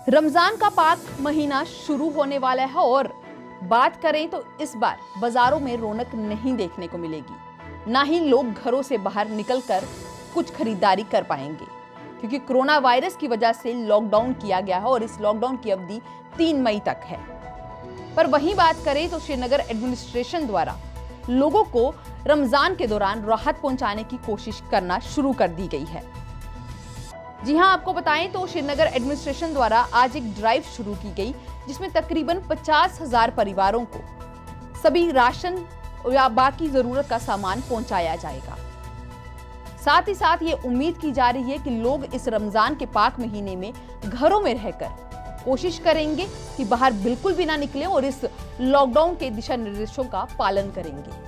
रमजान का पाक महीना शुरू होने वाला है और बात करें तो इस बार बाजारों में रौनक नहीं देखने को मिलेगी। ना ही लोग घरों से बाहर निकलकर कुछ खरीदारी कर पाएंगे क्योंकि कोरोना वायरस की वजह से लॉकडाउन किया गया है और इस लॉकडाउन की अवधि 3 मई तक है। पर वहीं बात करें तो श्रीनगर एडमिनिस्ट्रेशन द्वारा लोगों को रमजान के दौरान राहत पहुंचाने की कोशिश करना शुरू कर दी गई है। जी हां, आपको बताएं तो श्रीनगर एडमिनिस्ट्रेशन द्वारा आज एक ड्राइव शुरू की गई जिसमें तकरीबन 50,000 परिवारों को सभी राशन या बाकी जरूरत का सामान पहुंचाया जाएगा। साथ ही साथ ये उम्मीद की जा रही है कि लोग इस रमजान के पाक महीने में घरों में रहकर कोशिश करेंगे कि बाहर बिल्कुल भी ना निकलें और इस लॉकडाउन के दिशा निर्देशों का पालन करेंगे।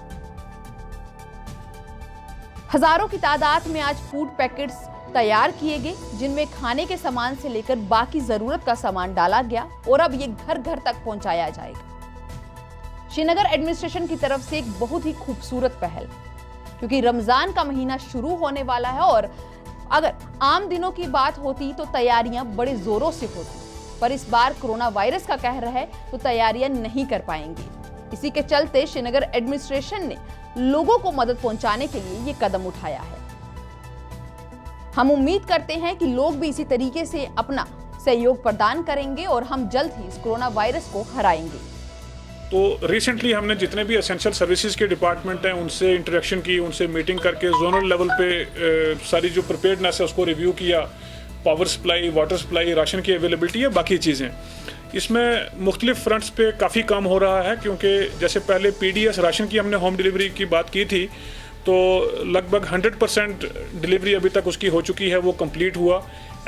हजारों की तादाद में आज फूड पैकेट्स तैयार किए गए जिनमें खाने के सामान से लेकर बाकी जरूरत का सामान डाला गया और अब ये घर घर तक पहुंचाया जाएगा। श्रीनगर एडमिनिस्ट्रेशन की तरफ से एक बहुत ही खूबसूरत पहल, क्योंकि रमजान का महीना शुरू होने वाला है और अगर आम दिनों की बात होती तो तैयारियां बड़े जोरों से होती, पर इस बार कोरोना वायरस का कहर है तो तैयारियां नहीं कर पाएंगे। इसी के चलते श्रीनगर एडमिनिस्ट्रेशन ने लोगों को मदद पहुंचाने के लिए ये कदम उठाया है। हम उम्मीद करते हैं कि लोग भी इसी तरीके से अपना सहयोग प्रदान करेंगे और हम जल्द ही इस कोरोना वायरस को हराएंगे। तो रिसेंटली हमने जितने भी एसेंशियल सर्विसेज के डिपार्टमेंट हैं उनसे इंटरेक्शन की, उनसे मीटिंग करके जोनल लेवल पे सारी जो प्रिपेयर्डनेस है उसको रिव्यू किया। Power supply, water supply, ration की अवेलेबिलिटी है, बाकी चीज़ें। इसमें मुख्तलिफ फ्रंट्स पे काफ़ी काम हो रहा है, क्योंकि जैसे पहले PDS राशन की हमने होम डिलीवरी की बात की थी तो लगभग 100% डिलीवरी अभी तक उसकी हो चुकी है, वो कंप्लीट हुआ।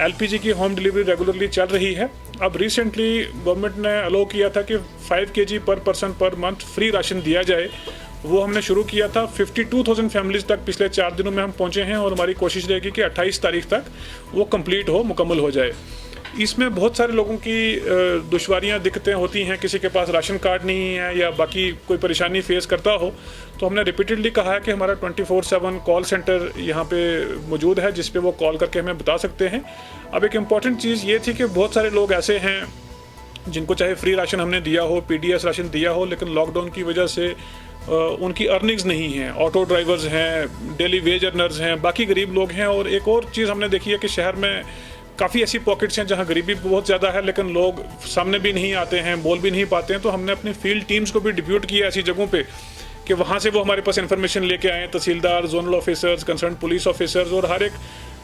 LPG की होम डिलीवरी रेगुलरली चल रही है। अब रिसेंटली गवर्नमेंट ने अलो किया था कि 5 kg पर person per month free ration दिया जाए, वो हमने शुरू किया था। 52,000 फैमिलीज तक पिछले 4 दिनों में हम पहुंचे हैं और हमारी कोशिश रहेगी कि 28 तारीख तक वो कंप्लीट हो, मुकम्मल हो जाए। इसमें बहुत सारे लोगों की दुश्वारियां, दिक्कतें होती हैं, किसी के पास राशन कार्ड नहीं है या बाकी कोई परेशानी फेस करता हो, तो हमने रिपीटेडली कहा है कि हमारा 24/7 कॉल सेंटर यहाँ पे मौजूद है जिस पे वो कॉल करके हमें बता सकते हैं। अब एक इम्पॉर्टेंट चीज़ ये थी कि बहुत सारे लोग ऐसे हैं जिनको चाहे फ्री राशन हमने दिया हो, PDS राशन दिया हो, लेकिन लॉकडाउन की वजह से उनकी अर्निंग्स नहीं हैं। ऑटो ड्राइवर्स हैं, डेली वेज अर्नर्स हैं, बाकी गरीब लोग हैं। और एक और चीज़ हमने देखी है कि शहर में काफ़ी ऐसी पॉकेट्स हैं जहां गरीबी बहुत ज़्यादा है लेकिन लोग सामने भी नहीं आते हैं, बोल भी नहीं पाते हैं। तो हमने अपनी फील्ड टीम्स को भी डिप्यूट किया ऐसी जगहों पे कि वहाँ से वो हमारे पास इन्फॉर्मेशन लेके आए। Tehsildar, zonal officers, concern police officers, और हर एक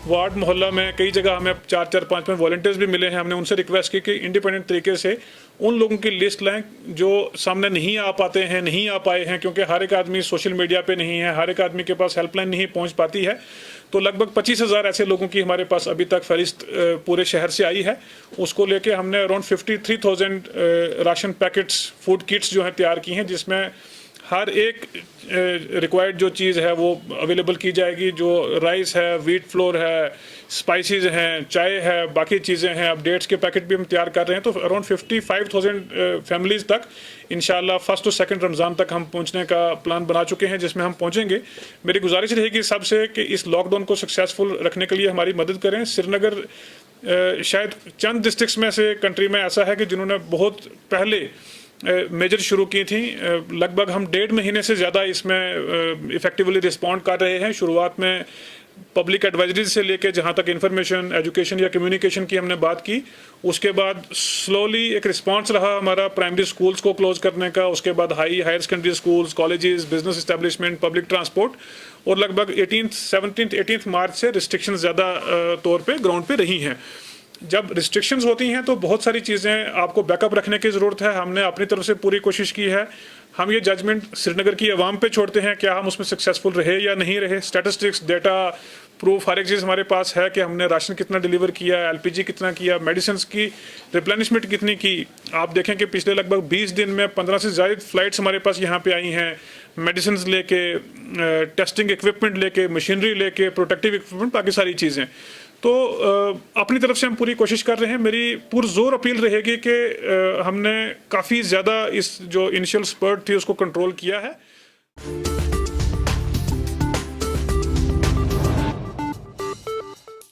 वार्ड मोहल्ला में कई जगह हमें 4-4, 5-5 वॉलंटियर्स भी मिले हैं। हमने उनसे रिक्वेस्ट की कि इंडिपेंडेंट तरीके से उन लोगों की लिस्ट लाएं जो सामने नहीं आ पाते हैं, नहीं आ पाए हैं, क्योंकि हर एक आदमी सोशल मीडिया पे नहीं है, हर एक आदमी के पास हेल्पलाइन नहीं पहुंच पाती है। तो लगभग 25,000 ऐसे लोगों की हमारे पास अभी तक फहरिस्त पूरे शहर से आई है। उसको लेके हमने around 53,000 ration packets, food kits जो हैं तैयार की हैं, जिसमें हर एक रिक्वायर्ड जो चीज़ है वो अवेलेबल की जाएगी। जो राइस है, व्हीट फ्लोर है, स्पाइसेस हैं, चाय है, बाकी चीज़ें हैं। अपडेट्स के पैकेट भी हम तैयार कर रहे हैं। तो अराउंड 55,000 फैमिलीज़ तक इंशाल्लाह 1st और 2nd रमज़ान तक हम पहुंचने का प्लान बना चुके हैं, जिसमें हम पहुंचेंगे। मेरी गुजारिश रहेगी सबसे कि इस लॉकडाउन को सक्सेसफुल रखने के लिए हमारी मदद करें। श्रीनगर शायद चंद डिस्ट्रिक्ट्स में से कंट्री में ऐसा है कि जिन्होंने बहुत पहले मेजर शुरू की थी। लगभग हम 1.5 महीने से ज़्यादा इसमें इफेक्टिवली रिस्पॉन्ड कर रहे हैं। शुरुआत में पब्लिक एडवाइजरी से लेके जहाँ तक इंफॉर्मेशन, एजुकेशन या कम्युनिकेशन की हमने बात की, उसके बाद स्लोली एक रिस्पांस रहा हमारा प्राइमरी स्कूल्स को क्लोज करने का, उसके बाद higher secondary schools, colleges, business establishment, public transport, और लगभग 18 मार्च से रिस्ट्रिक्शन ज़्यादा तौर पर ग्राउंड पर रही हैं। जब रिस्ट्रिक्शंस होती हैं तो बहुत सारी चीज़ें आपको बैकअप रखने की ज़रूरत है। हमने अपनी तरफ से पूरी कोशिश की है। हम ये जजमेंट श्रीनगर की आवाम पे छोड़ते हैं, क्या हम उसमें सक्सेसफुल रहे या नहीं रहे। स्टैटिस्टिक्स, डेटा, प्रूफ, हर एक चीज़ हमारे पास है कि हमने राशन कितना डिलीवर किया, LPG कितना किया, मेडिसिन की रिप्लेनिशमेंट कितनी की। आप देखें कि पिछले लगभग 20 दिन में 15 से ज़्यादा फ्लाइट्स हमारे पास यहाँ पे आई हैं, मेडिसिन लेके, टेस्टिंग इक्विपमेंट लेके, मशीनरी लेके, प्रोटेक्टिव इक्विपमेंट, बाकी सारी चीज़ें। तो अपनी तरफ से हम पूरी कोशिश कर रहे हैं। मेरी पुरजोर अपील रहेगी कि हमने काफ़ी ज़्यादा इस जो इनिशियल स्पर्ट थी उसको कंट्रोल किया है।